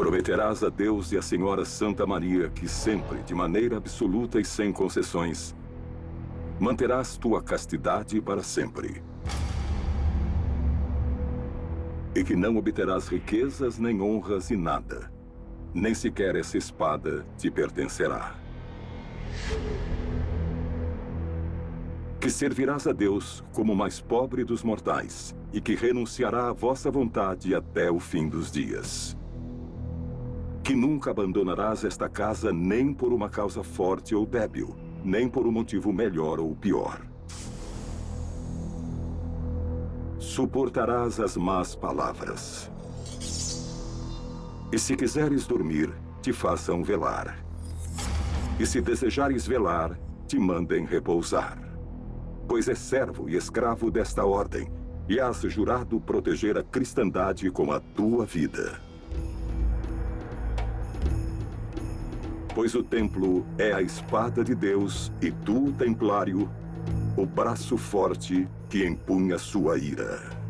Prometerás a Deus e à Senhora Santa Maria que sempre, de maneira absoluta e sem concessões, manterás tua castidade para sempre. E que não obterás riquezas nem honras e nada, nem sequer essa espada te pertencerá. Que servirás a Deus como o mais pobre dos mortais, e que renunciará à vossa vontade até o fim dos dias. Que nunca abandonarás esta casa nem por uma causa forte ou débil, nem por um motivo melhor ou pior. Suportarás as más palavras. E se quiseres dormir, te façam velar. E se desejares velar, te mandem repousar. Pois és servo e escravo desta ordem, e has jurado proteger a cristandade com a tua vida. Pois o templo é a espada de Deus, e tu, templário, o braço forte que empunha sua ira.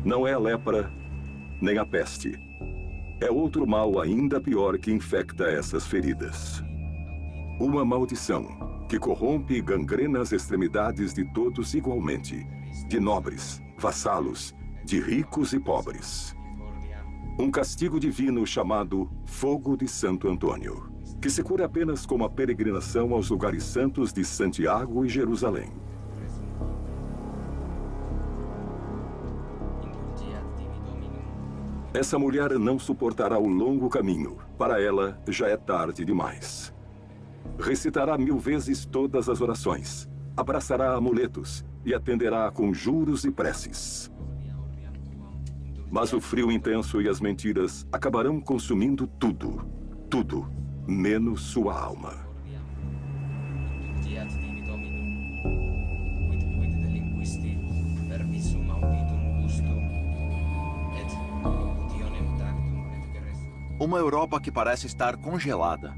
Não é a lepra, nem a peste. É outro mal ainda pior que infecta essas feridas. Uma maldição que corrompe e gangrena as extremidades de todos igualmente, de nobres, vassalos, de ricos e pobres. Um castigo divino chamado Fogo de Santo Antônio, que se cura apenas com a peregrinação aos lugares santos de Santiago e Jerusalém. Essa mulher não suportará o longo caminho. Para ela, já é tarde demais. Recitará 1000 vezes todas as orações. Abraçará amuletos e atenderá a conjuros e preces. Mas o frio intenso e as mentiras acabarão consumindo tudo. Tudo, menos sua alma. Uma Europa que parece estar congelada.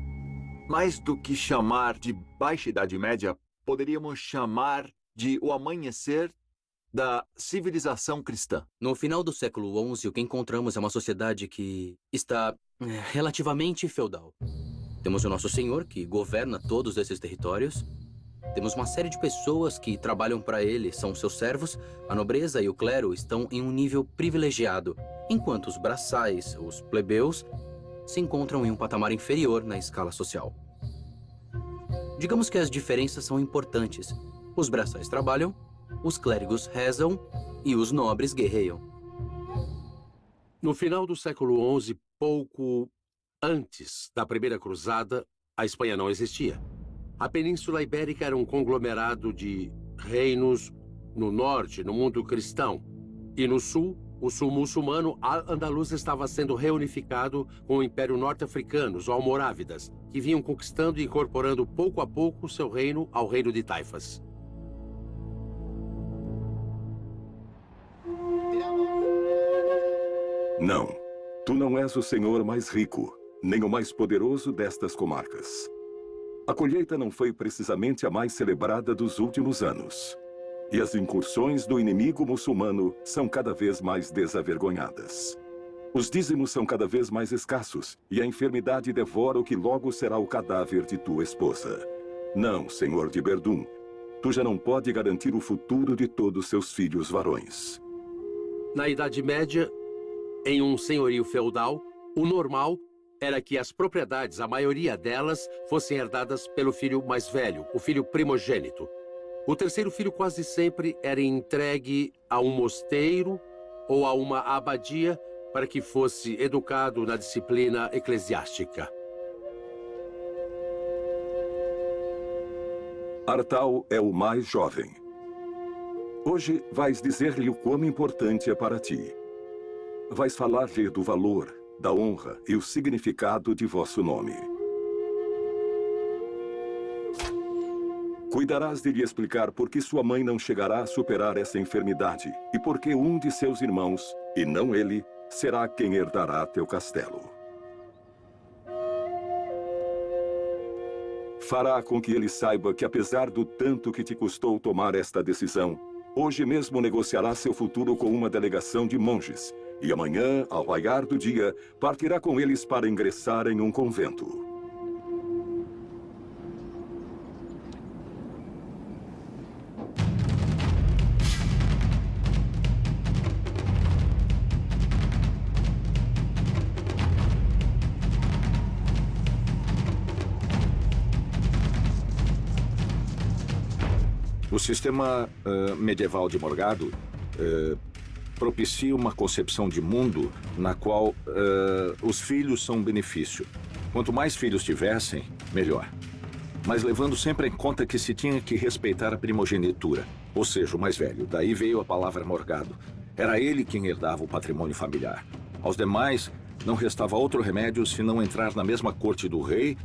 Mais do que chamar de Baixa Idade Média, poderíamos chamar de o amanhecer da civilização cristã. No final do século XI, o que encontramos é uma sociedade que está relativamente feudal. Temos o Nosso Senhor, que governa todos esses territórios. Temos uma série de pessoas que trabalham para ele, são seus servos. A nobreza e o clero estão em um nível privilegiado, enquanto os braçais, os plebeus, se encontram em um patamar inferior na escala social. Digamos que as diferenças são importantes. Os braçais trabalham, os clérigos rezam e os nobres guerreiam. No final do século XI, pouco antes da Primeira Cruzada, a Espanha não existia. A Península Ibérica era um conglomerado de reinos no norte, no mundo cristão, e no sul, o sul muçulmano, Al-Andalus estava sendo reunificado com o Império Norte-Africano, os Almorávidas, que vinham conquistando e incorporando pouco a pouco seu reino ao reino de Taifas. Não, tu não és o senhor mais rico, nem o mais poderoso destas comarcas. A colheita não foi precisamente a mais celebrada dos últimos anos. E as incursões do inimigo muçulmano são cada vez mais desavergonhadas. Os dízimos são cada vez mais escassos, e a enfermidade devora o que logo será o cadáver de tua esposa. Não, senhor de Verdun, tu já não pode garantir o futuro de todos seus filhos varões. Na Idade Média, em um senhorio feudal, o normal era que as propriedades, a maioria delas, fossem herdadas pelo filho mais velho, o filho primogênito. O terceiro filho quase sempre era entregue a um mosteiro ou a uma abadia para que fosse educado na disciplina eclesiástica. Artal é o mais jovem. Hoje vais dizer-lhe o quão importante é para ti. Vais falar-lhe do valor, da honra e o significado de vosso nome. Cuidarás de lhe explicar por que sua mãe não chegará a superar essa enfermidade e por que um de seus irmãos, e não ele, será quem herdará teu castelo. Fará com que ele saiba que, apesar do tanto que te custou tomar esta decisão, hoje mesmo negociará seu futuro com uma delegação de monges, e amanhã, ao raiar do dia, partirá com eles para ingressar em um convento. O sistema medieval de Morgado propicia uma concepção de mundo na qual os filhos são um benefício. Quanto mais filhos tivessem, melhor. Mas levando sempre em conta que se tinha que respeitar a primogenitura, ou seja, o mais velho. Daí veio a palavra Morgado. Era ele quem herdava o patrimônio familiar. Aos demais, não restava outro remédio senão entrar na mesma corte do rei,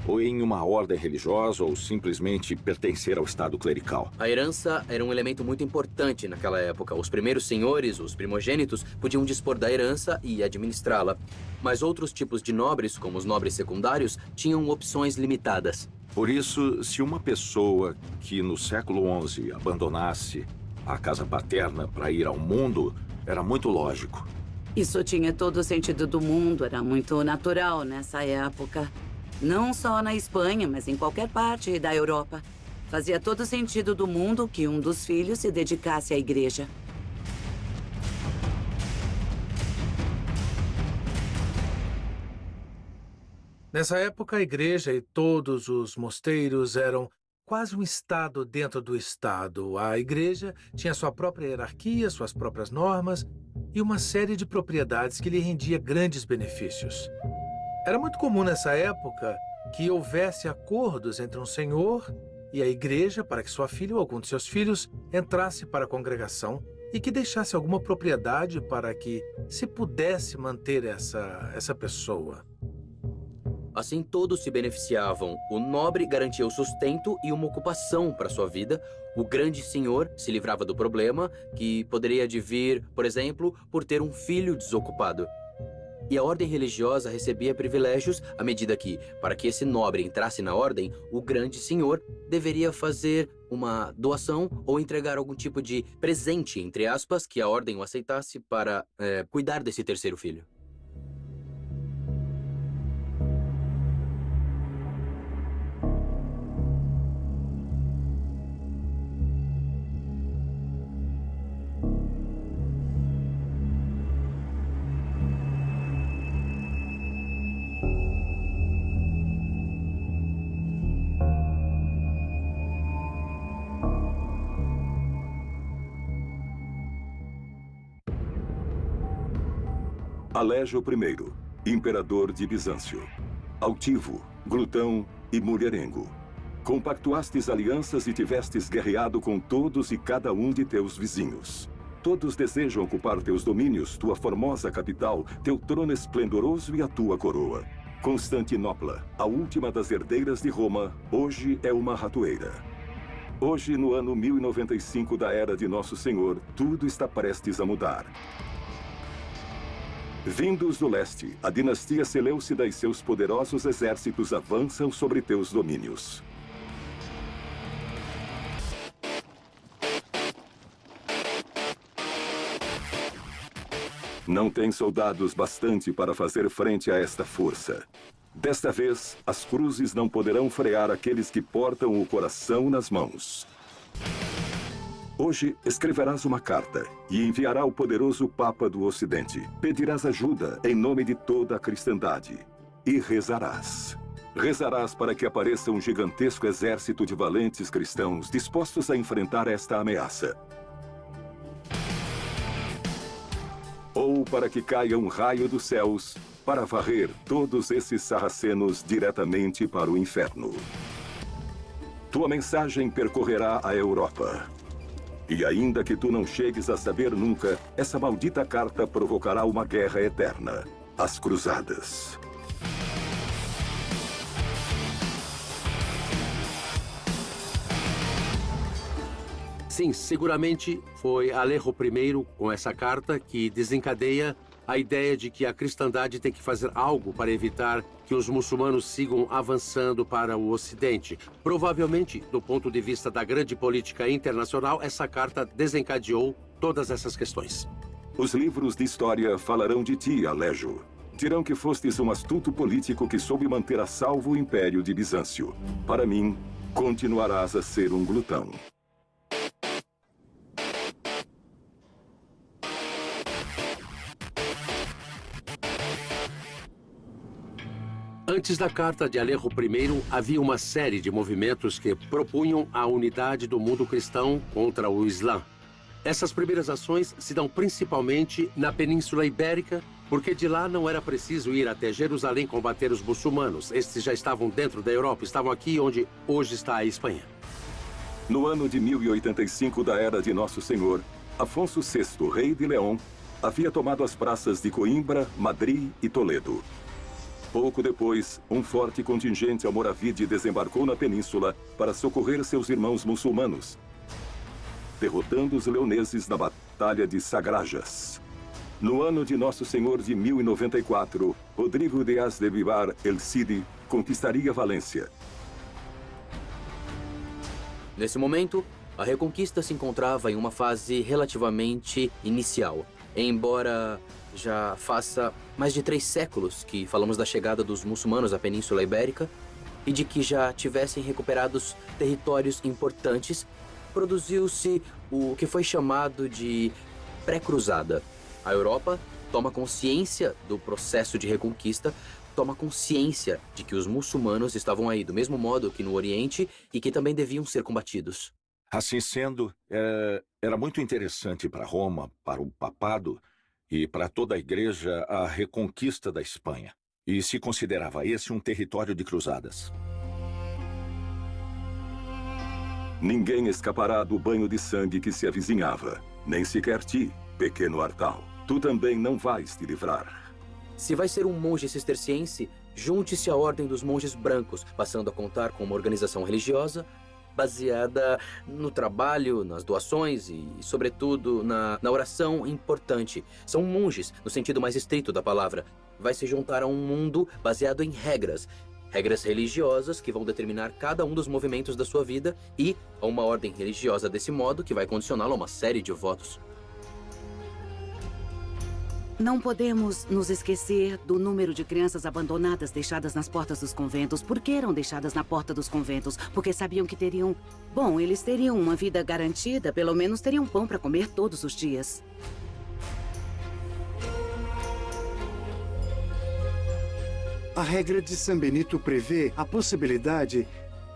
ou em uma ordem religiosa, ou simplesmente pertencer ao estado clerical. A herança era um elemento muito importante naquela época. Os primeiros senhores, os primogênitos, podiam dispor da herança e administrá-la. Mas outros tipos de nobres, como os nobres secundários, tinham opções limitadas. Por isso, se uma pessoa que no século XI abandonasse a casa paterna para ir ao mundo, era muito lógico. Isso tinha todo o sentido do mundo, era muito natural nessa época. Não só na Espanha, mas em qualquer parte da Europa. Fazia todo sentido do mundo que um dos filhos se dedicasse à igreja. Nessa época, a igreja e todos os mosteiros eram quase um estado dentro do estado. A igreja tinha sua própria hierarquia, suas próprias normas e uma série de propriedades que lhe rendia grandes benefícios. Era muito comum nessa época que houvesse acordos entre um senhor e a igreja para que sua filha ou algum de seus filhos entrasse para a congregação e que deixasse alguma propriedade para que se pudesse manter essa pessoa. Assim, todos se beneficiavam. O nobre garantia o sustento e uma ocupação para sua vida. O grande senhor se livrava do problema, que poderia advir, por exemplo, por ter um filho desocupado. E a ordem religiosa recebia privilégios à medida que, para que esse nobre entrasse na ordem, o grande senhor deveria fazer uma doação ou entregar algum tipo de presente, entre aspas, que a ordem o aceitasse para cuidar desse terceiro filho. Alégio I, imperador de Bizâncio. Altivo, glutão e mulherengo. Compactuastes alianças e tivestes guerreado com todos e cada um de teus vizinhos. Todos desejam ocupar teus domínios, tua formosa capital, teu trono esplendoroso e a tua coroa. Constantinopla, a última das herdeiras de Roma, hoje é uma ratoeira. Hoje, no ano 1095 da Era de Nosso Senhor, tudo está prestes a mudar. Vindos do leste, a dinastia Seleucida e seus poderosos exércitos avançam sobre teus domínios. Não tem soldados bastante para fazer frente a esta força. Desta vez, as cruzes não poderão frear aqueles que portam o coração nas mãos. Hoje escreverás uma carta e enviará ao poderoso Papa do Ocidente. Pedirás ajuda em nome de toda a cristandade e rezarás. Rezarás para que apareça um gigantesco exército de valentes cristãos dispostos a enfrentar esta ameaça. Ou para que caia um raio dos céus para varrer todos esses sarracenos diretamente para o inferno. Tua mensagem percorrerá a Europa. E ainda que tu não chegues a saber nunca, essa maldita carta provocará uma guerra eterna. As Cruzadas. Sim, seguramente foi Alejo I, com essa carta, que desencadeia a ideia de que a cristandade tem que fazer algo para evitar que os muçulmanos sigam avançando para o Ocidente. Provavelmente, do ponto de vista da grande política internacional, essa carta desencadeou todas essas questões. Os livros de história falarão de ti, Alejo. Dirão que fostes um astuto político que soube manter a salvo o Império de Bizâncio. Para mim, continuarás a ser um glutão. Antes da carta de Alejo I, havia uma série de movimentos que propunham a unidade do mundo cristão contra o Islã. Essas primeiras ações se dão principalmente na Península Ibérica, porque de lá não era preciso ir até Jerusalém combater os muçulmanos. Estes já estavam dentro da Europa, estavam aqui onde hoje está a Espanha. No ano de 1085 da Era de Nosso Senhor, Afonso VI, rei de León, havia tomado as praças de Coimbra, Madrid e Toledo. Pouco depois, um forte contingente almorávide desembarcou na península para socorrer seus irmãos muçulmanos, derrotando os leoneses na Batalha de Sagrajas. No ano de Nosso Senhor de 1094, Rodrigo Díaz de Vivar el Cid conquistaria Valência. Nesse momento, a Reconquista se encontrava em uma fase relativamente inicial, embora já faça mais de 3 séculos que falamos da chegada dos muçulmanos à Península Ibérica e de que já tivessem recuperados territórios importantes, produziu-se o que foi chamado de pré-cruzada. A Europa toma consciência do processo de reconquista, toma consciência de que os muçulmanos estavam aí do mesmo modo que no Oriente e que também deviam ser combatidos. Assim sendo, era muito interessante para Roma, para o papado e para toda a igreja a reconquista da Espanha. E se considerava esse um território de cruzadas. Ninguém escapará do banho de sangue que se avizinhava, nem sequer ti, pequeno Artal. Tu também não vais te livrar. Se vai ser um monge cisterciense, junte-se à Ordem dos Monges Brancos, passando a contar com uma organização religiosa baseada no trabalho, nas doações e, sobretudo, na oração importante. São monges, no sentido mais estrito da palavra. Vai se juntar a um mundo baseado em regras. Regras religiosas que vão determinar cada um dos movimentos da sua vida e a uma ordem religiosa desse modo que vai condicioná-lo a uma série de votos. Não podemos nos esquecer do número de crianças abandonadas deixadas nas portas dos conventos. Por que eram deixadas na porta dos conventos? Porque sabiam que teriam... Bom, eles teriam uma vida garantida, pelo menos teriam pão para comer todos os dias. A regra de São Benito prevê a possibilidade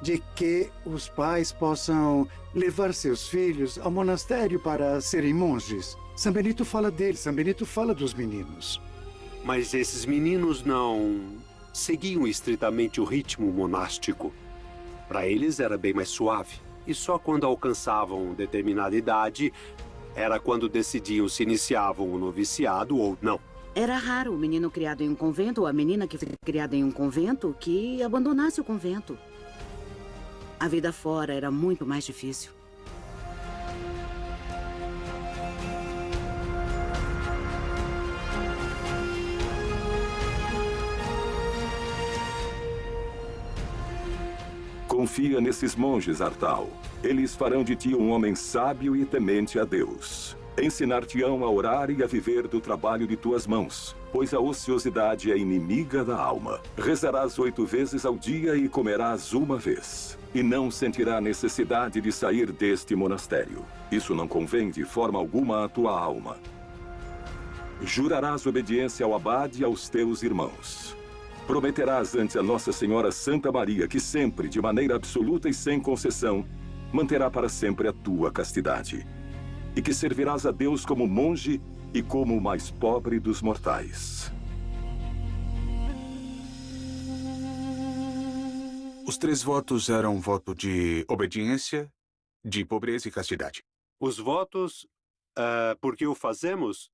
de que os pais possam levar seus filhos ao monastério para serem monges. São Benito fala deles, São Benito fala dos meninos. Mas esses meninos não seguiam estritamente o ritmo monástico. Para eles era bem mais suave. E só quando alcançavam determinada idade era quando decidiam se iniciavam o noviciado ou não. Era raro o menino criado em um convento ou a menina que foi criada em um convento que abandonasse o convento. A vida fora era muito mais difícil. Confia nesses monges, Artal. Eles farão de ti um homem sábio e temente a Deus. Ensinar-te-ão a orar e a viver do trabalho de tuas mãos, pois a ociosidade é inimiga da alma. Rezarás 8 vezes ao dia e comerás uma vez. E não sentirá necessidade de sair deste monastério. Isso não convém de forma alguma à tua alma. Jurarás obediência ao abade e aos teus irmãos. Prometerás ante a Nossa Senhora Santa Maria que sempre, de maneira absoluta e sem concessão, manterá para sempre a tua castidade. E que servirás a Deus como monge e como o mais pobre dos mortais. Os 3 votos eram voto de obediência, de pobreza e castidade. Os votos, por que o fazemos?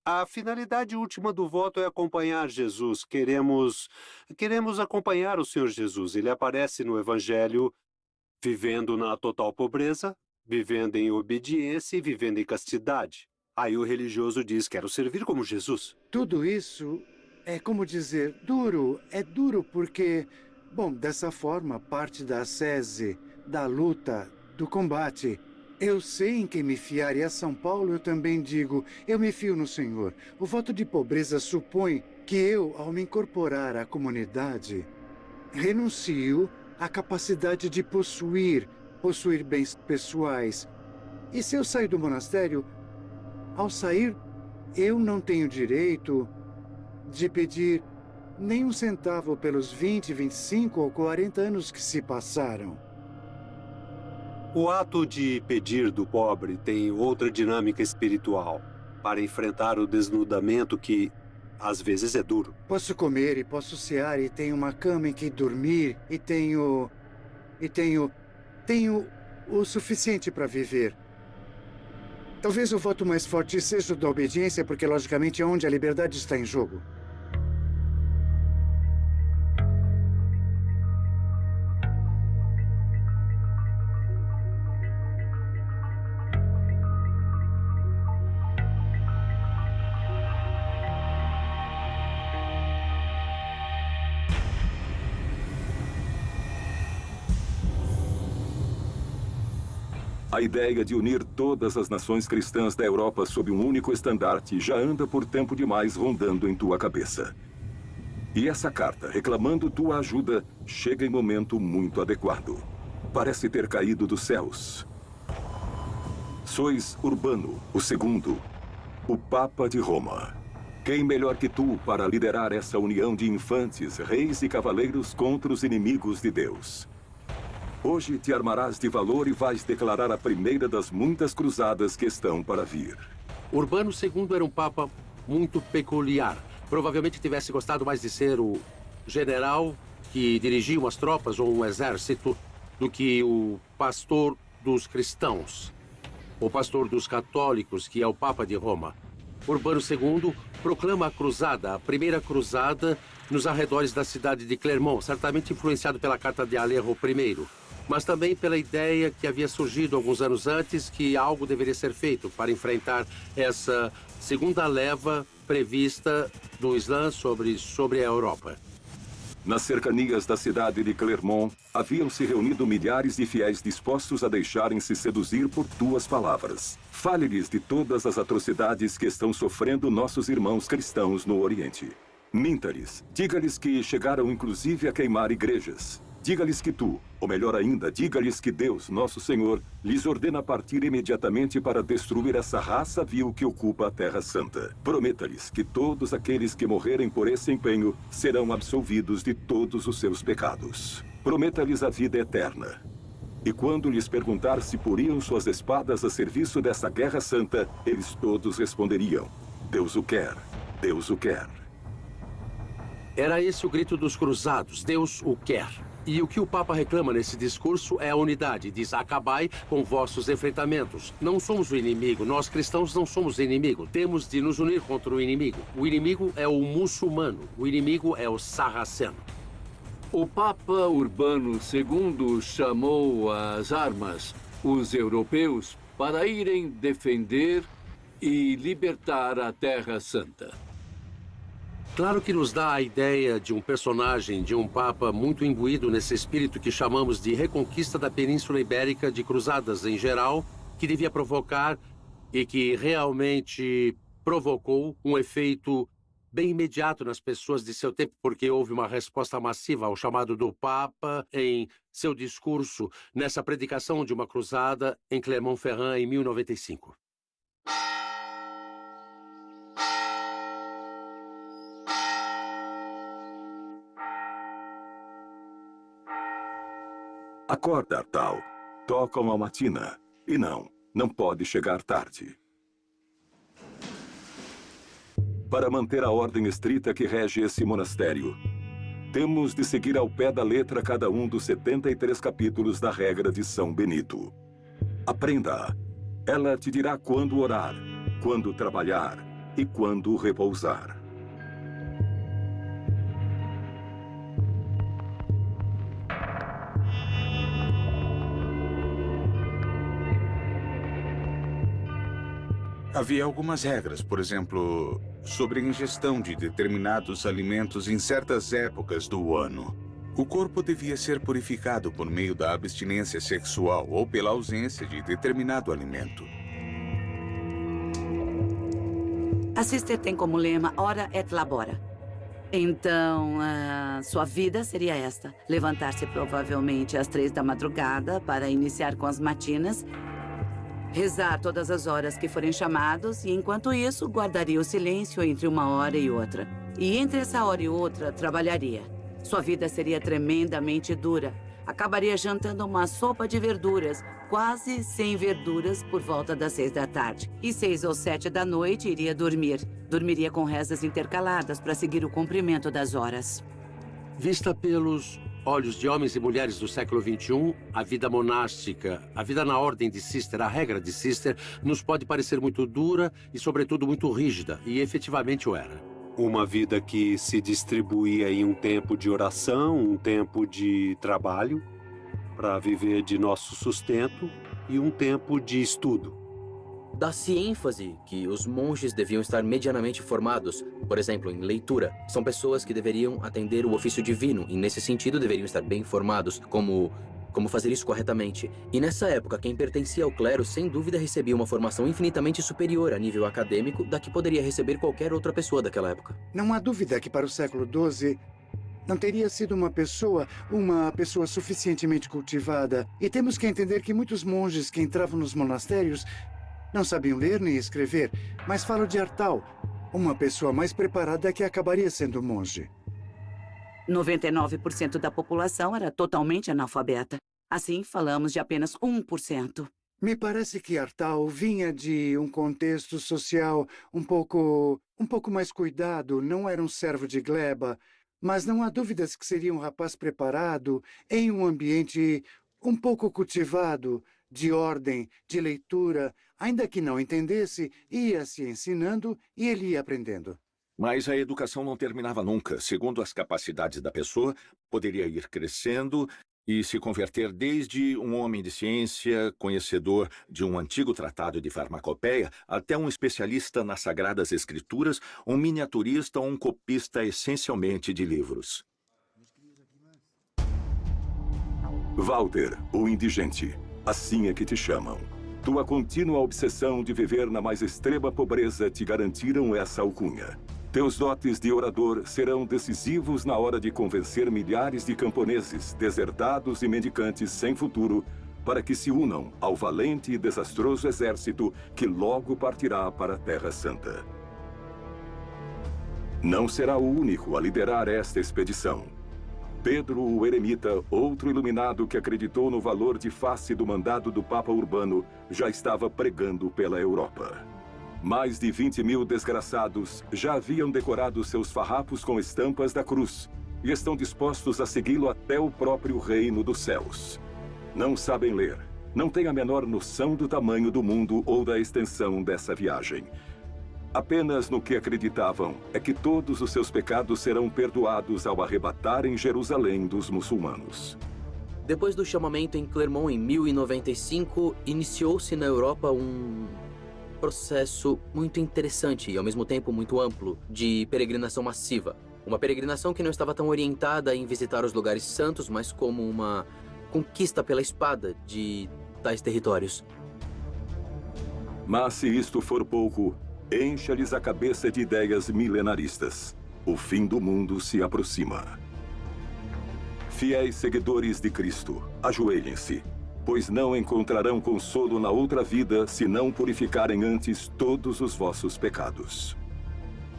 A finalidade última do voto é acompanhar Jesus. Queremos acompanhar o Senhor Jesus. Ele aparece no Evangelho vivendo na total pobreza, vivendo em obediência e vivendo em castidade. Aí o religioso diz, quero servir como Jesus. Tudo isso é, como dizer, duro. É duro porque, bom, dessa forma, parte da ascese, da luta, do combate. Eu sei em quem me fiar, e a São Paulo eu também digo, eu me fio no Senhor. O voto de pobreza supõe que eu, ao me incorporar à comunidade, renuncio à capacidade de possuir bens pessoais. E se eu sair do monastério, ao sair, eu não tenho direito de pedir nem um centavo pelos 20, 25 ou 40 anos que se passaram. O ato de pedir do pobre tem outra dinâmica espiritual para enfrentar o desnudamento que, às vezes, é duro. Posso comer e posso cear e tenho uma cama em que dormir e tenho o suficiente para viver. Talvez o voto mais forte seja o da obediência, porque, logicamente, é onde a liberdade está em jogo. A ideia de unir todas as nações cristãs da Europa sob um único estandarte já anda por tempo demais rondando em tua cabeça. E essa carta, reclamando tua ajuda, chega em momento muito adequado. Parece ter caído dos céus. Sois Urbano, o segundo, o Papa de Roma. Quem melhor que tu para liderar essa união de infantes, reis e cavaleiros contra os inimigos de Deus? Hoje te armarás de valor e vais declarar a primeira das muitas cruzadas que estão para vir. Urbano II era um papa muito peculiar. Provavelmente tivesse gostado mais de ser o general que dirigia umas tropas ou um exército do que o pastor dos cristãos. O pastor dos católicos, que é o Papa de Roma. Urbano II proclama a cruzada, a primeira cruzada, nos arredores da cidade de Clermont, certamente influenciado pela Carta de Alejo I, mas também pela ideia que havia surgido alguns anos antes que algo deveria ser feito para enfrentar essa segunda leva prevista do Islã sobre a Europa. Nas cercanias da cidade de Clermont, haviam-se reunido milhares de fiéis dispostos a deixarem-se seduzir por tuas palavras. Fale-lhes de todas as atrocidades que estão sofrendo nossos irmãos cristãos no Oriente. Minta-lhes, diga-lhes que chegaram inclusive a queimar igrejas. Diga-lhes que tu, ou melhor ainda, diga-lhes que Deus, nosso Senhor, lhes ordena partir imediatamente para destruir essa raça vil que ocupa a Terra Santa. Prometa-lhes que todos aqueles que morrerem por esse empenho serão absolvidos de todos os seus pecados. Prometa-lhes a vida eterna. E quando lhes perguntar se poriam suas espadas a serviço dessa guerra santa, eles todos responderiam: Deus o quer, Deus o quer. Era esse o grito dos cruzados, Deus o quer. E o que o Papa reclama nesse discurso é a unidade. Diz, acabai com vossos enfrentamentos. Não somos o inimigo, nós cristãos não somos o inimigo. Temos de nos unir contra o inimigo. O inimigo é o muçulmano, o inimigo é o sarraceno. O Papa Urbano II chamou às armas os europeus para irem defender e libertar a Terra Santa. Claro que nos dá a ideia de um personagem, de um papa muito imbuído nesse espírito que chamamos de reconquista da Península Ibérica, de cruzadas em geral, que devia provocar e que realmente provocou um efeito bem imediato nas pessoas de seu tempo, porque houve uma resposta massiva ao chamado do Papa em seu discurso nessa predicação de uma cruzada em Clermont-Ferrand em 1095. Acorda, Artal. Tocam a matina. E não pode chegar tarde. Para manter a ordem estrita que rege esse monastério, temos de seguir ao pé da letra cada um dos 73 capítulos da regra de São Benito. Aprenda-a. Ela te dirá quando orar, quando trabalhar e quando repousar. Havia algumas regras, por exemplo, sobre a ingestão de determinados alimentos em certas épocas do ano. O corpo devia ser purificado por meio da abstinência sexual ou pela ausência de determinado alimento. A Sister tem como lema Ora et Labora. Então, sua vida seria esta. Levantar-se provavelmente às 3 da madrugada para iniciar com as matinas, rezar todas as horas que forem chamados e, enquanto isso, guardaria o silêncio entre uma hora e outra. E entre essa hora e outra, trabalharia. Sua vida seria tremendamente dura. Acabaria jantando uma sopa de verduras, quase sem verduras, por volta das 6 da tarde. E 6 ou 7 da noite iria dormir. Dormiria com rezas intercaladas para seguir o comprimento das horas. Vista pelos olhos de homens e mulheres do século XXI, a vida monástica, a vida na ordem de Sister, a regra de Sister, nos pode parecer muito dura e, sobretudo, muito rígida. E efetivamente o era. Uma vida que se distribuía em um tempo de oração, um tempo de trabalho, para viver de nosso sustento, e um tempo de estudo. Dá-se ênfase que os monges deviam estar medianamente formados, por exemplo, em leitura. São pessoas que deveriam atender o ofício divino e, nesse sentido, deveriam estar bem formados, como fazer isso corretamente. E nessa época, quem pertencia ao clero, sem dúvida, recebia uma formação infinitamente superior a nível acadêmico da que poderia receber qualquer outra pessoa daquela época. Não há dúvida que para o século XII não teria sido uma pessoa suficientemente cultivada. E temos que entender que muitos monges que entravam nos monastérios não sabiam ler nem escrever, mas falo de Artal, uma pessoa mais preparada que acabaria sendo monge. 99% da população era totalmente analfabeta. Assim, falamos de apenas 1%. Me parece que Artal vinha de um contexto social um pouco mais cuidado, não era um servo de gleba, mas não há dúvidas que seria um rapaz preparado em um ambiente um pouco cultivado, de ordem, de leitura, ainda que não entendesse, ia se ensinando e ele ia aprendendo. Mas a educação não terminava nunca. Segundo as capacidades da pessoa, poderia ir crescendo e se converter desde um homem de ciência, conhecedor de um antigo tratado de farmacopeia, até um especialista nas Sagradas Escrituras, um miniaturista ou um copista essencialmente de livros. Walter, o indigente. Assim é que te chamam. Tua contínua obsessão de viver na mais extrema pobreza te garantiram essa alcunha. Teus dotes de orador serão decisivos na hora de convencer milhares de camponeses, deserdados e mendicantes sem futuro para que se unam ao valente e desastroso exército que logo partirá para a Terra Santa. Não será o único a liderar esta expedição. Pedro o Eremita, outro iluminado que acreditou no valor de face do mandado do Papa Urbano, já estava pregando pela Europa. Mais de 20.000 desgraçados já haviam decorado seus farrapos com estampas da cruz e estão dispostos a segui-lo até o próprio reino dos céus. Não sabem ler, não têm a menor noção do tamanho do mundo ou da extensão dessa viagem. Apenas no que acreditavam é que todos os seus pecados serão perdoados ao arrebatarem Jerusalém dos muçulmanos. Depois do chamamento em Clermont em 1095, iniciou-se na Europa um processo muito interessante e ao mesmo tempo muito amplo de peregrinação massiva. Uma peregrinação que não estava tão orientada em visitar os lugares santos, mas como uma conquista pela espada de tais territórios. Mas se isto for pouco, encha-lhes a cabeça de ideias milenaristas. O fim do mundo se aproxima. Fiéis seguidores de Cristo, ajoelhem-se, pois não encontrarão consolo na outra vida se não purificarem antes todos os vossos pecados.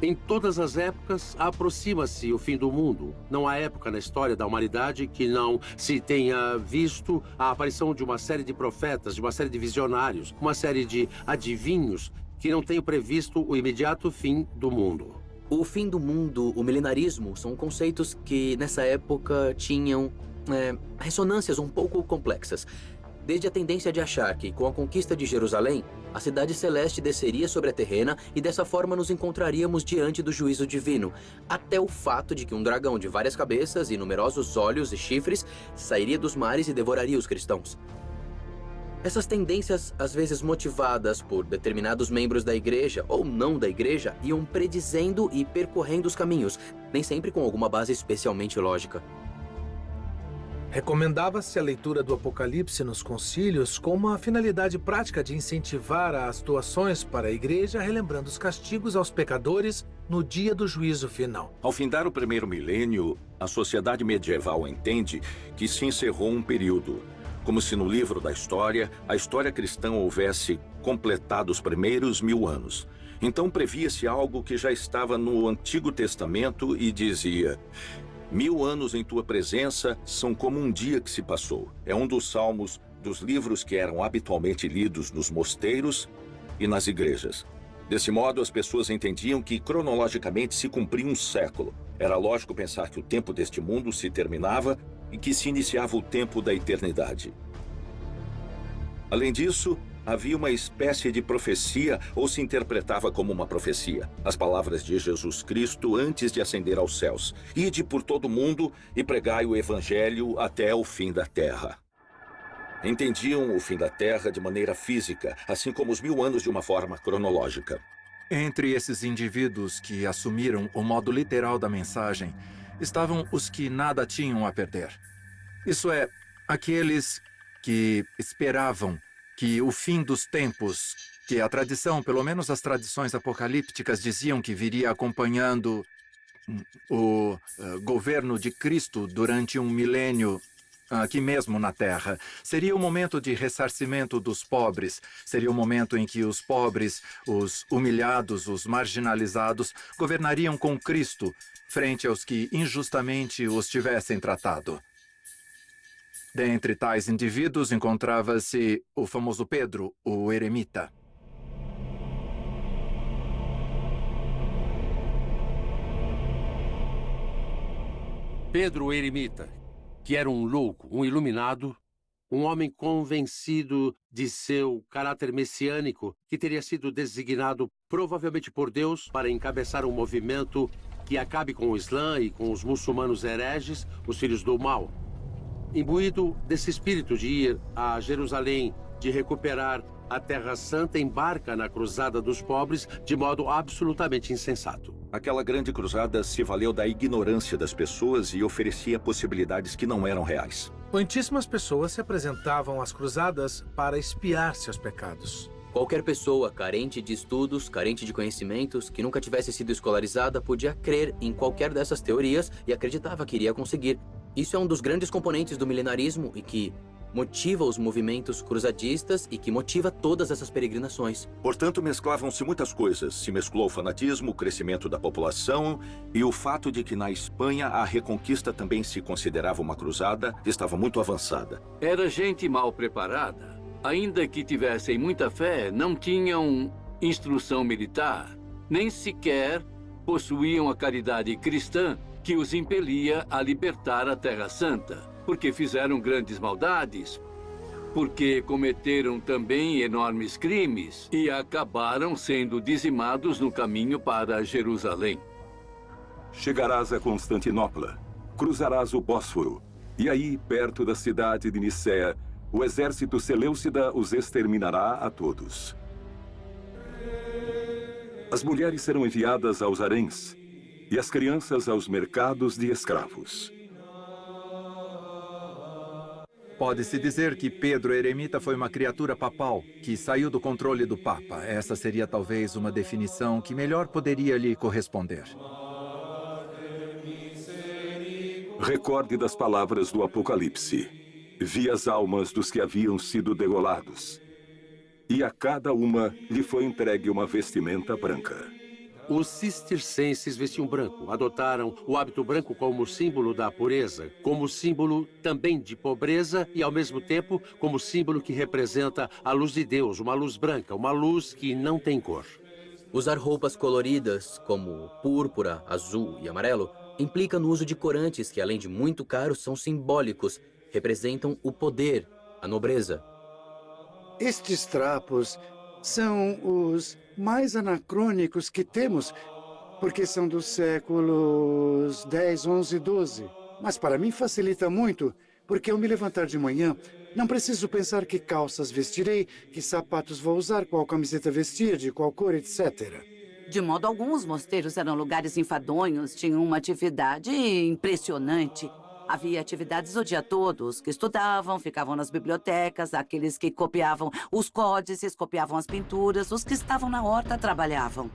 Em todas as épocas, aproxima-se o fim do mundo. Não há época na história da humanidade que não se tenha visto a aparição de uma série de profetas, de uma série de visionários, uma série de adivinhos que não tenham previsto o imediato fim do mundo. O fim do mundo, o milenarismo, são conceitos que nessa época tinham ressonâncias um pouco complexas. Desde a tendência de achar que, com a conquista de Jerusalém, a cidade celeste desceria sobre a terrena e dessa forma nos encontraríamos diante do juízo divino, até o fato de que um dragão de várias cabeças e numerosos olhos e chifres sairia dos mares e devoraria os cristãos. Essas tendências, às vezes motivadas por determinados membros da igreja ou não da igreja, iam predizendo e percorrendo os caminhos, nem sempre com alguma base especialmente lógica. Recomendava-se a leitura do Apocalipse nos concílios com uma finalidade prática de incentivar as doações para a igreja, relembrando os castigos aos pecadores no dia do juízo final. Ao findar o primeiro milênio, a sociedade medieval entende que se encerrou um período, como se no livro da história, a história cristã houvesse completado os primeiros 1000 anos. Então previa-se algo que já estava no Antigo Testamento e dizia: 1000 anos em tua presença são como um dia que se passou. É um dos salmos dos livros que eram habitualmente lidos nos mosteiros e nas igrejas. Desse modo, as pessoas entendiam que cronologicamente se cumpria um século. Era lógico pensar que o tempo deste mundo se terminava e que se iniciava o tempo da eternidade. Além disso, havia uma espécie de profecia, ou se interpretava como uma profecia. As palavras de Jesus Cristo antes de ascender aos céus. Ide por todo o mundo e pregai o evangelho até o fim da terra. Entendiam o fim da terra de maneira física, assim como os 1000 anos de uma forma cronológica. Entre esses indivíduos que assumiram o modo literal da mensagem, estavam os que nada tinham a perder. Isso é, aqueles que esperavam que o fim dos tempos, que a tradição, pelo menos as tradições apocalípticas, diziam que viria acompanhando o governo de Cristo durante um milênio aqui mesmo na Terra. Seria o momento de ressarcimento dos pobres. Seria o momento em que os pobres, os humilhados, os marginalizados, governariam com Cristo frente aos que injustamente os tivessem tratado. Dentre tais indivíduos encontrava-se o famoso Pedro, o eremita. Pedro, o eremita, que era um louco, um iluminado, um homem convencido de seu caráter messiânico, que teria sido designado provavelmente por Deus para encabeçar um movimento que acabe com o Islã e com os muçulmanos hereges, os filhos do mal. Imbuído desse espírito de ir a Jerusalém, de recuperar a Terra Santa, embarca na Cruzada dos Pobres de modo absolutamente insensato. Aquela grande cruzada se valeu da ignorância das pessoas e oferecia possibilidades que não eram reais. Muitíssimas pessoas se apresentavam às cruzadas para expiar seus pecados. Qualquer pessoa carente de estudos, carente de conhecimentos, que nunca tivesse sido escolarizada, podia crer em qualquer dessas teorias e acreditava que iria conseguir. Isso é um dos grandes componentes do milenarismo e que motiva os movimentos cruzadistas e que motiva todas essas peregrinações. Portanto, mesclavam-se muitas coisas. Se mesclou o fanatismo, o crescimento da população e o fato de que na Espanha a reconquista também se considerava uma cruzada, estava muito avançada. Era gente mal preparada. Ainda que tivessem muita fé, não tinham instrução militar, nem sequer possuíam a caridade cristã que os impelia a libertar a Terra Santa, porque fizeram grandes maldades, porque cometeram também enormes crimes e acabaram sendo dizimados no caminho para Jerusalém. Chegarás a Constantinopla, cruzarás o Bósforo, e aí, perto da cidade de Nicéia, o exército seleucida os exterminará a todos. As mulheres serão enviadas aos haréns e as crianças aos mercados de escravos. Pode-se dizer que Pedro Eremita foi uma criatura papal que saiu do controle do Papa. Essa seria talvez uma definição que melhor poderia lhe corresponder. Recorde das palavras do Apocalipse. Vi as almas dos que haviam sido degolados, e a cada uma lhe foi entregue uma vestimenta branca. Os cistercenses vestiam branco, adotaram o hábito branco como símbolo da pureza, como símbolo também de pobreza e, ao mesmo tempo, como símbolo que representa a luz de Deus, uma luz branca, uma luz que não tem cor. Usar roupas coloridas, como púrpura, azul e amarelo, implica no uso de corantes que, além de muito caros, são simbólicos, representam o poder, a nobreza. Estes trapos são os mais anacrônicos que temos, porque são dos séculos 10, 11 e 12. Mas para mim facilita muito, porque ao me levantar de manhã, não preciso pensar que calças vestirei, que sapatos vou usar, qual camiseta vestir, de qual cor, etc. De modo algum, os mosteiros eram lugares enfadonhos, tinham uma atividade impressionante. Havia atividades o dia todo. Os que estudavam ficavam nas bibliotecas, aqueles que copiavam os códices, copiavam as pinturas, os que estavam na horta trabalhavam.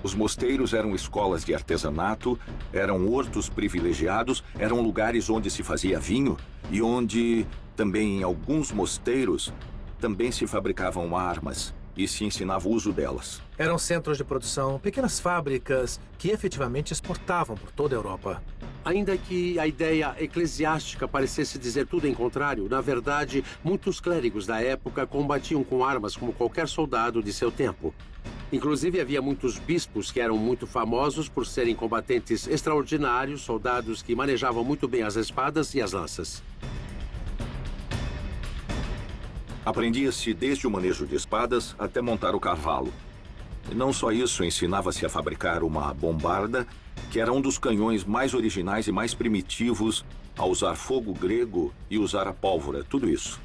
Os mosteiros eram escolas de artesanato, eram hortos privilegiados, eram lugares onde se fazia vinho e onde, também em alguns mosteiros, também se fabricavam armas e se ensinava o uso delas. Eram centros de produção, pequenas fábricas que efetivamente exportavam por toda a Europa. Ainda que a ideia eclesiástica parecesse dizer tudo em contrário, na verdade, muitos clérigos da época combatiam com armas como qualquer soldado de seu tempo. Inclusive, havia muitos bispos que eram muito famosos por serem combatentes extraordinários, soldados que manejavam muito bem as espadas e as lanças. Aprendia-se desde o manejo de espadas até montar o cavalo. E não só isso, ensinava-se a fabricar uma bombarda, que era um dos canhões mais originais e mais primitivos, a usar fogo grego e usar a pólvora, tudo isso.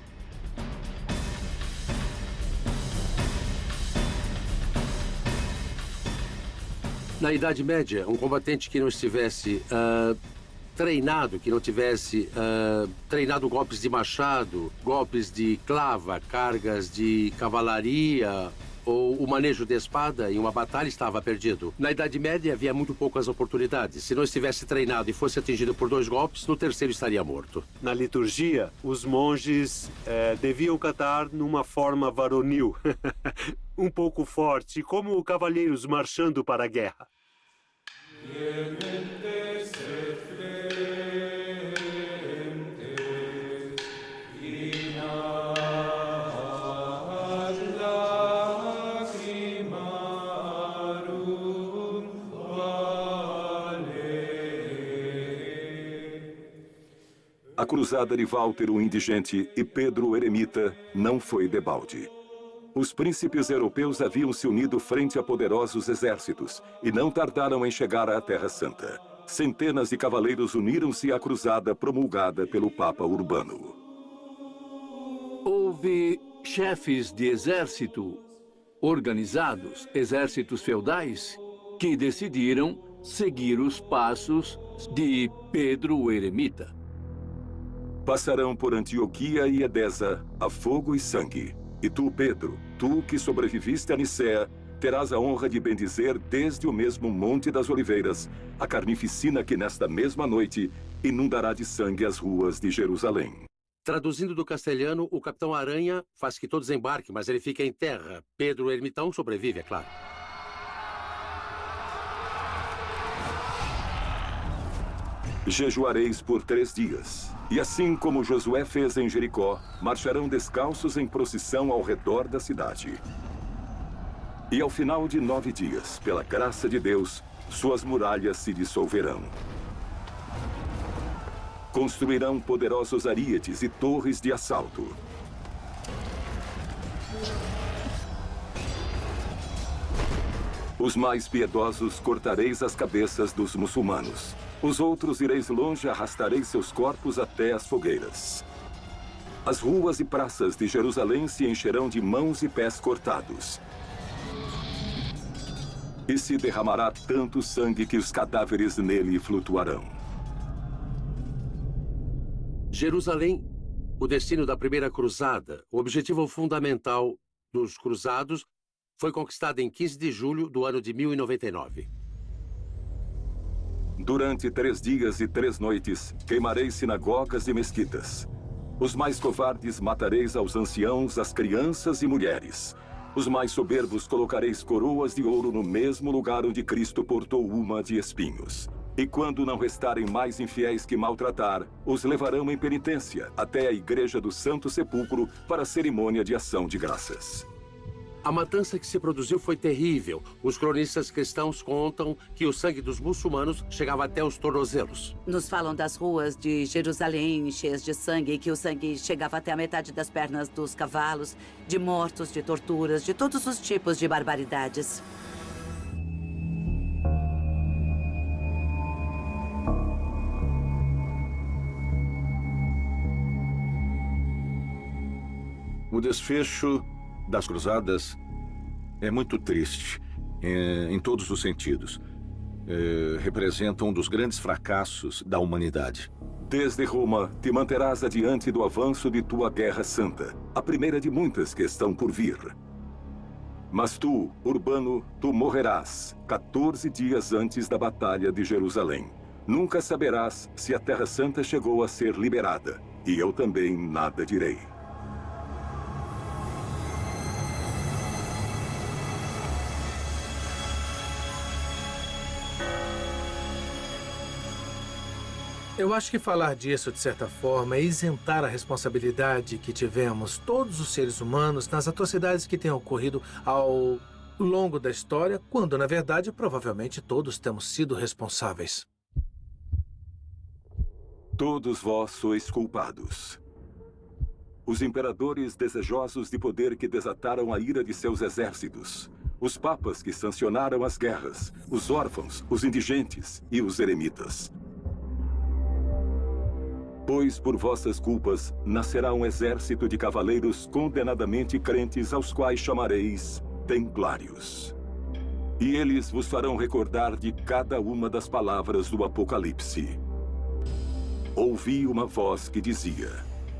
Na Idade Média, um combatente que não estivesse treinado, que não tivesse treinado golpes de machado, golpes de clava, cargas de cavalaria ou o manejo de espada em uma batalha estava perdido. Na Idade Média havia muito poucas oportunidades. Se não estivesse treinado e fosse atingido por 2 golpes, no terceiro estaria morto. Na liturgia, os monges deviam cantar numa forma varonil, um pouco forte, como cavalheiros marchando para a guerra. A cruzada de Walter o Indigente e Pedro o Eremita não foi debalde. Os príncipes europeus haviam se unido frente a poderosos exércitos e não tardaram em chegar à Terra Santa. Centenas de cavaleiros uniram-se à cruzada promulgada pelo Papa Urbano. Houve chefes de exército organizados, exércitos feudais, que decidiram seguir os passos de Pedro o Eremita. Passarão por Antioquia e Edesa a fogo e sangue. E tu, Pedro, tu que sobreviviste a Nicéia, terás a honra de bendizer desde o mesmo Monte das Oliveiras a carnificina que nesta mesma noite inundará de sangue as ruas de Jerusalém. Traduzindo do castelhano, o Capitão Aranha faz que todos embarquem, mas ele fica em terra. Pedro o Ermitão sobrevive, é claro. Jejuareis por 3 dias. E assim como Josué fez em Jericó, marcharão descalços em procissão ao redor da cidade. E ao final de 9 dias, pela graça de Deus, suas muralhas se dissolverão. Construirão poderosos aríetes e torres de assalto. Os mais piedosos cortareis as cabeças dos muçulmanos. Os outros ireis longe e arrastareis seus corpos até as fogueiras. As ruas e praças de Jerusalém se encherão de mãos e pés cortados. E se derramará tanto sangue que os cadáveres nele flutuarão. Jerusalém, o destino da primeira cruzada, o objetivo fundamental dos cruzados, foi conquistada em 15 de julho do ano de 1099. Durante 3 dias e 3 noites, queimareis sinagogas e mesquitas. Os mais covardes matareis aos anciãos, às crianças e mulheres. Os mais soberbos colocareis coroas de ouro no mesmo lugar onde Cristo portou uma de espinhos. E quando não restarem mais infiéis que maltratar, os levarão em penitência até a igreja do Santo Sepulcro para a cerimônia de ação de graças. A matança que se produziu foi terrível. Os cronistas cristãos contam que o sangue dos muçulmanos chegava até os tornozelos. Nos falam das ruas de Jerusalém cheias de sangue e que o sangue chegava até a metade das pernas dos cavalos, de mortos, de torturas, de todos os tipos de barbaridades. O desfecho das cruzadas é muito triste, em todos os sentidos. Representa um dos grandes fracassos da humanidade. Desde Roma, te manterás adiante do avanço de tua guerra santa, a primeira de muitas que estão por vir. Mas tu, Urbano, tu morrerás 14 dias antes da Batalha de Jerusalém. Nunca saberás se a Terra Santa chegou a ser liberada, e eu também nada direi. Eu acho que falar disso, de certa forma, é isentar a responsabilidade que tivemos, todos os seres humanos, nas atrocidades que têm ocorrido ao longo da história, quando, na verdade, provavelmente todos temos sido responsáveis. Todos vós sois culpados. Os imperadores desejosos de poder que desataram a ira de seus exércitos. Os papas que sancionaram as guerras. Os órfãos, os indigentes e os eremitas. Pois por vossas culpas nascerá um exército de cavaleiros condenadamente crentes, aos quais chamareis templários. E eles vos farão recordar de cada uma das palavras do Apocalipse. Ouvi uma voz que dizia: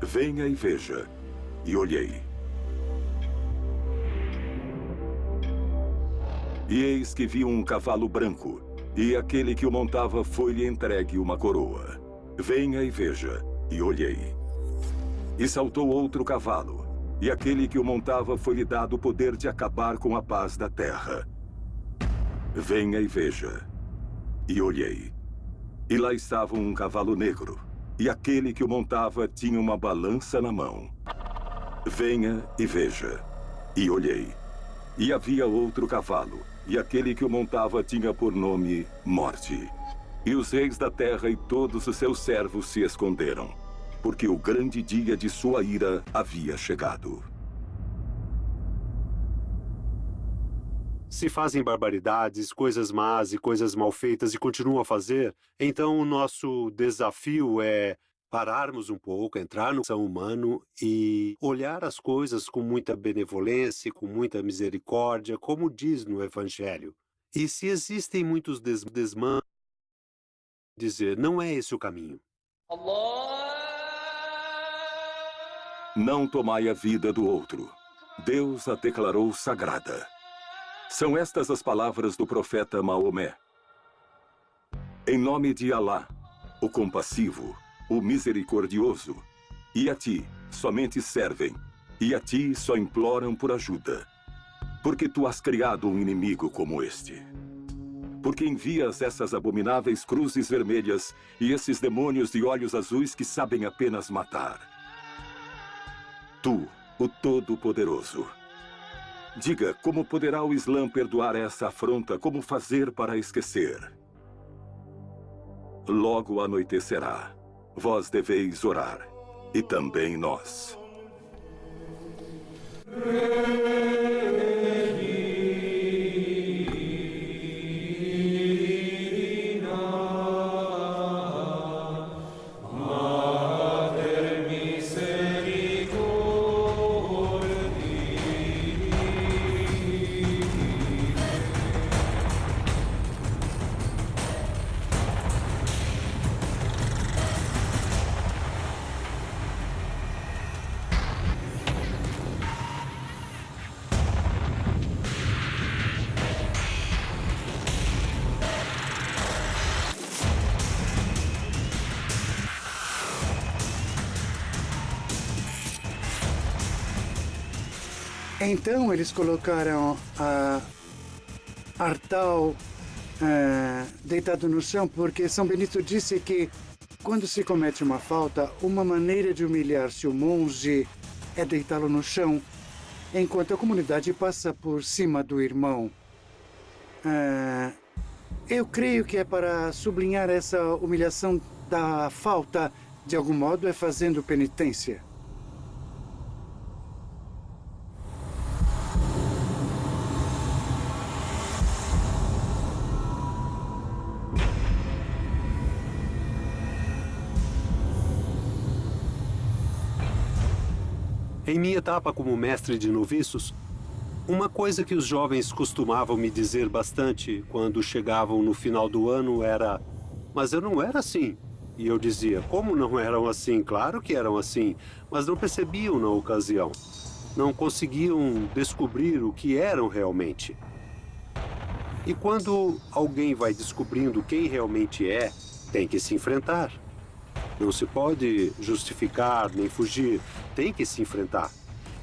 venha e veja. E olhei. E eis que vi um cavalo branco, e aquele que o montava foi-lhe entregue uma coroa. Venha e veja, e olhei. E saltou outro cavalo, e aquele que o montava foi-lhe dado o poder de acabar com a paz da terra. Venha e veja, e olhei. E lá estava um cavalo negro, e aquele que o montava tinha uma balança na mão. Venha e veja, e olhei. E havia outro cavalo, e aquele que o montava tinha por nome Morte. E os reis da terra e todos os seus servos se esconderam, porque o grande dia de sua ira havia chegado. Se fazem barbaridades, coisas más e coisas mal feitas e continuam a fazer, então o nosso desafio é pararmos um pouco, entrar no coração humano e olhar as coisas com muita benevolência, com muita misericórdia, como diz no Evangelho. E se existem muitos desmandos, dizer, não é esse o caminho. Não tomai a vida do outro. Deus a declarou sagrada. São estas as palavras do profeta Maomé. Em nome de Alá, o compassivo, o misericordioso, e a ti somente servem, e a ti só imploram por ajuda. Porque tu has criado um inimigo como este. Porque envias essas abomináveis cruzes vermelhas e esses demônios de olhos azuis que sabem apenas matar. Tu, o Todo-Poderoso. Diga, como poderá o Islã perdoar essa afronta? Como fazer para esquecer? Logo anoitecerá. Vós deveis orar. E também nós. Então eles colocaram Artal deitado no chão, porque São Benito disse que quando se comete uma falta, uma maneira de humilhar-se o monge é deitá-lo no chão, enquanto a comunidade passa por cima do irmão. Eu creio que é para sublinhar essa humilhação da falta, de algum modo, é fazendo penitência. Em minha etapa como mestre de noviços, uma coisa que os jovens costumavam me dizer bastante quando chegavam no final do ano era: mas eu não era assim. E eu dizia: como não eram assim? Claro que eram assim, mas não percebiam na ocasião. Não conseguiam descobrir o que eram realmente. E quando alguém vai descobrindo quem realmente é, tem que se enfrentar. Não se pode justificar nem fugir, tem que se enfrentar.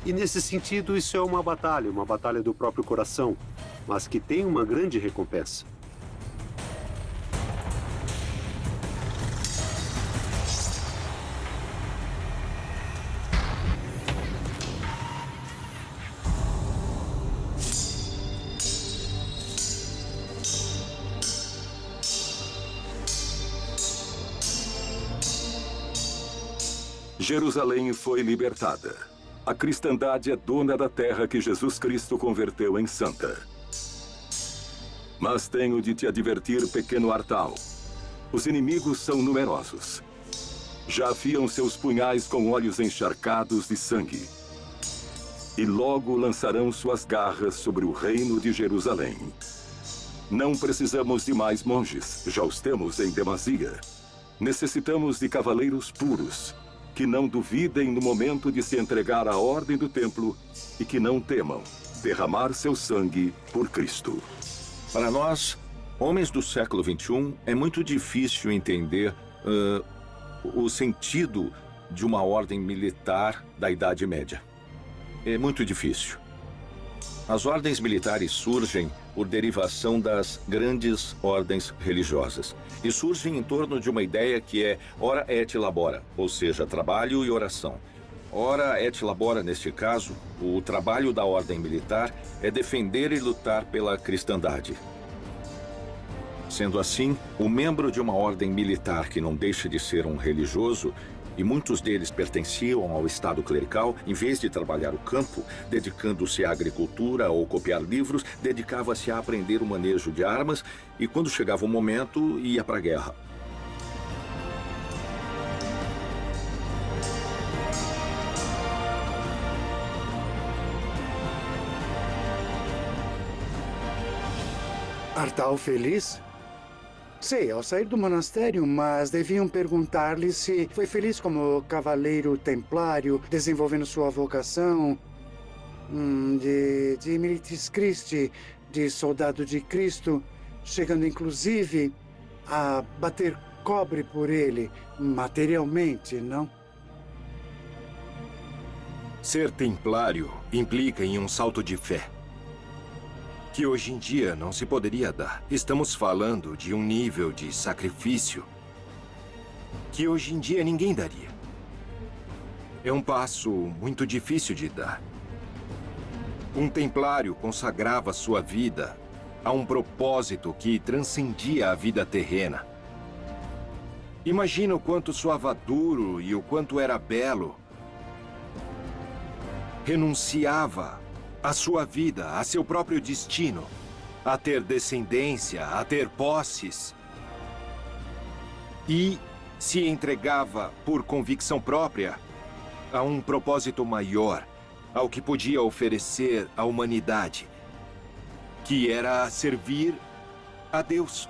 E nesse sentido, isso é uma batalha do próprio coração, mas que tem uma grande recompensa. Jerusalém foi libertada. A cristandade é dona da terra que Jesus Cristo converteu em santa. Mas tenho de te advertir, pequeno Artal. Os inimigos são numerosos. Já afiam seus punhais com olhos encharcados de sangue. E logo lançarão suas garras sobre o reino de Jerusalém. Não precisamos de mais monges, já os temos em demasia. Necessitamos de cavaleiros puros, que não duvidem no momento de se entregar à ordem do templo e que não temam derramar seu sangue por Cristo. Para nós, homens do século XXI, é muito difícil entender o sentido de uma ordem militar da Idade Média. É muito difícil. As ordens militares surgem por derivação das grandes ordens religiosas. E surgem em torno de uma ideia que é ora et labora, ou seja, trabalho e oração. Ora et labora, neste caso, o trabalho da ordem militar é defender e lutar pela cristandade. Sendo assim, o membro de uma ordem militar que não deixa de ser um religioso, e muitos deles pertenciam ao estado clerical, em vez de trabalhar o campo, dedicando-se à agricultura ou copiar livros, dedicava-se a aprender o manejo de armas e, quando chegava o momento, ia para a guerra. Artal feliz? Sim, ao sair do monastério, mas deviam perguntar-lhe se foi feliz como cavaleiro templário, desenvolvendo sua vocação de Militis Christi, de soldado de Cristo, chegando inclusive a bater cobre por ele, materialmente, não? Ser templário implica em um salto de fé que hoje em dia não se poderia dar. Estamos falando de um nível de sacrifício que hoje em dia ninguém daria. É um passo muito difícil de dar. Um templário consagrava sua vida a um propósito que transcendia a vida terrena. Imagina o quanto soava duro e o quanto era belo. Renunciava a sua vida, a seu próprio destino, a ter descendência, a ter posses. E se entregava por convicção própria a um propósito maior, ao que podia oferecer à humanidade, que era servir a Deus.